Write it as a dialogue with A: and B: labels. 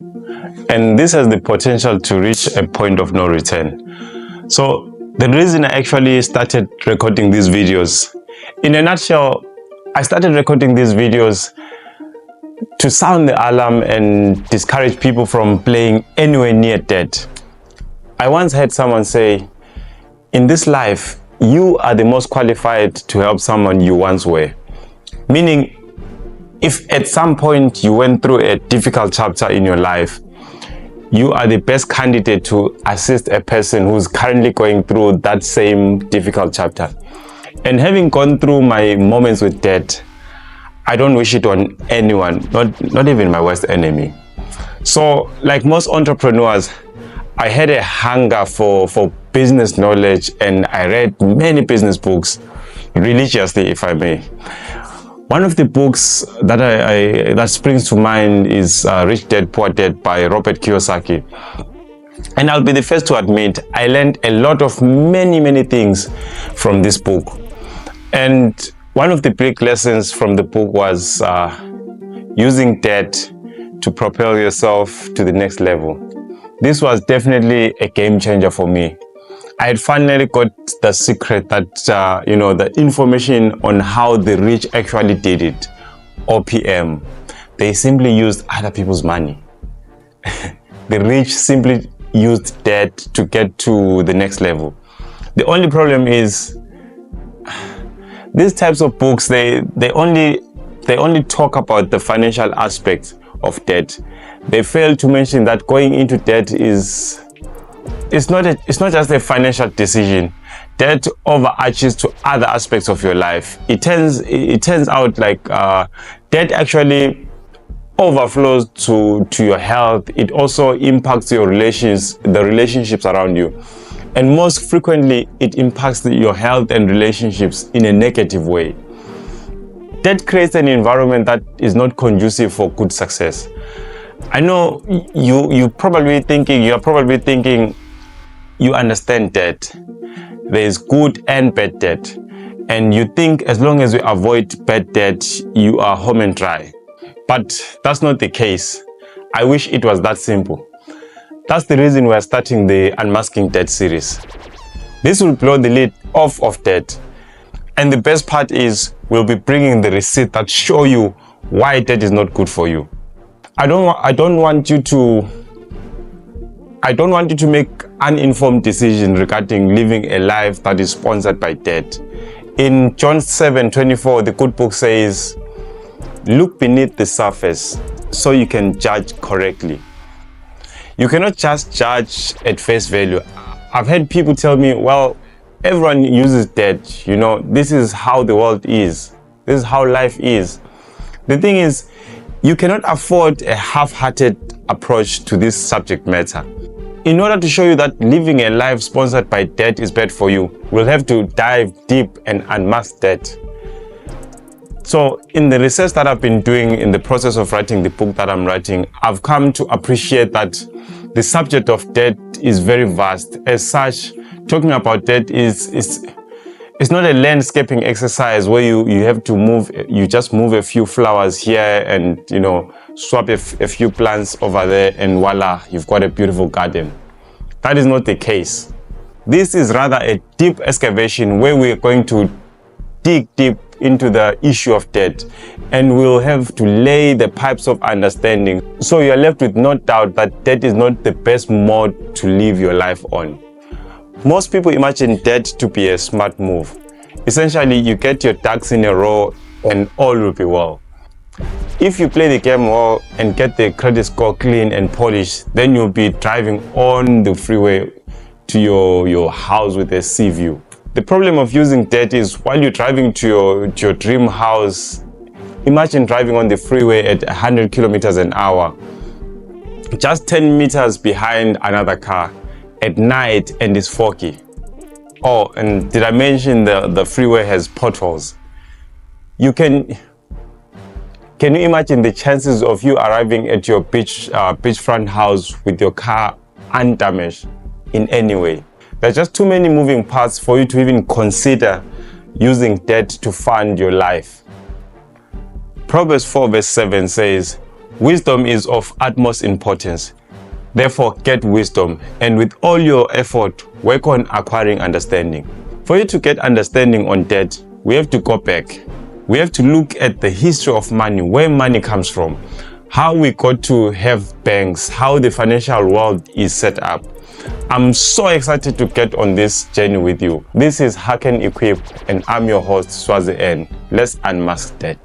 A: And this has the potential to reach a point of no return. So the reason I actually started recording these videos, in a nutshell, I started recording these videos to sound the alarm and discourage people from playing anywhere near debt. I once heard someone say, in this life, you are the most qualified to help someone you once were. Meaning, if at some point you went through a difficult chapter in your life, you are the best candidate to assist a person who's currently going through that same difficult chapter. And having gone through my moments with debt, I don't wish it on anyone, not even my worst enemy. So, like most entrepreneurs, I had a hunger for business knowledge, and I read many business books religiously, if I may. One of the books that springs to mind is Rich Dad Poor Dad by Robert Kiyosaki. And I'll be the first to admit, I learned a lot of many things from this book. And one of the big lessons from the book was using debt to propel yourself to the next level. This was definitely a game changer for me. I had finally got the secret that, the information on how the rich actually did it, OPM. They simply used other people's money. The rich simply used debt to get to the next level. The only problem is, these types of books, they only talk about the financial aspect of debt. They fail to mention that going into debt it's not just a financial decision. Debt overarches to other aspects of your life. It turns out like debt actually overflows to your health. It also impacts your the relationships around you. And most frequently, it impacts your health and relationships in a negative way. Debt creates an environment that is not conducive for good success. I know you're probably thinking you understand debt. There is good and bad debt. And you think as long as you avoid bad debt, you are home and dry. But that's not the case. I wish it was that simple. That's the reason we're starting the UnMasking Debt series. This will blow the lid off of debt. And the best part is we'll be bringing the receipt that show you why debt is not good for you. I don't want you to make uninformed decisions regarding living a life that is sponsored by debt. In John 7:24, the good book says, look beneath the surface so you can judge correctly. You cannot just judge at face value. I've had people tell me, well, everyone uses debt. This is how the world is. This is how life is. The thing is, you cannot afford a half-hearted approach to this subject matter. In order to show you that living a life sponsored by debt is bad for you, we'll have to dive deep and unmask debt. So in the research that I've been doing in the process of writing the book that I'm writing, I've come to appreciate that the subject of debt is very vast. As such, talking about debt it's not a landscaping exercise where you have to just move a few flowers here and, swap a few plants over there and voila, you've got a beautiful garden. That is not the case. This is rather a deep excavation where we're going to dig deep into the issue of debt, and we'll have to lay the pipes of understanding so you're left with no doubt that debt is not the best mode to live your life on. Most people imagine debt to be a smart move. Essentially, you get your ducks in a row and all will be well. If you play the game well and get the credit score clean and polished, then you'll be driving on the freeway to your house with a sea view. The problem of using debt is while you're driving to your dream house, imagine driving on the freeway at 100 kilometers an hour, just 10 meters behind another car at night and it's foggy. Oh, and did I mention the freeway has potholes? Can you imagine the chances of you arriving at your beachfront house with your car undamaged in any way? There are just too many moving parts for you to even consider using debt to fund your life. Proverbs 4 verse 7 says, Wisdom is of utmost importance. Therefore, get wisdom, and with all your effort, work on acquiring understanding. For you to get understanding on debt, we have to go back. We have to look at the history of money, where money comes from, how we got to have banks, how the financial world is set up. I'm so excited to get on this journey with you. This is Hack and Equip, and I'm your host, Swazi, and let's unmask debt.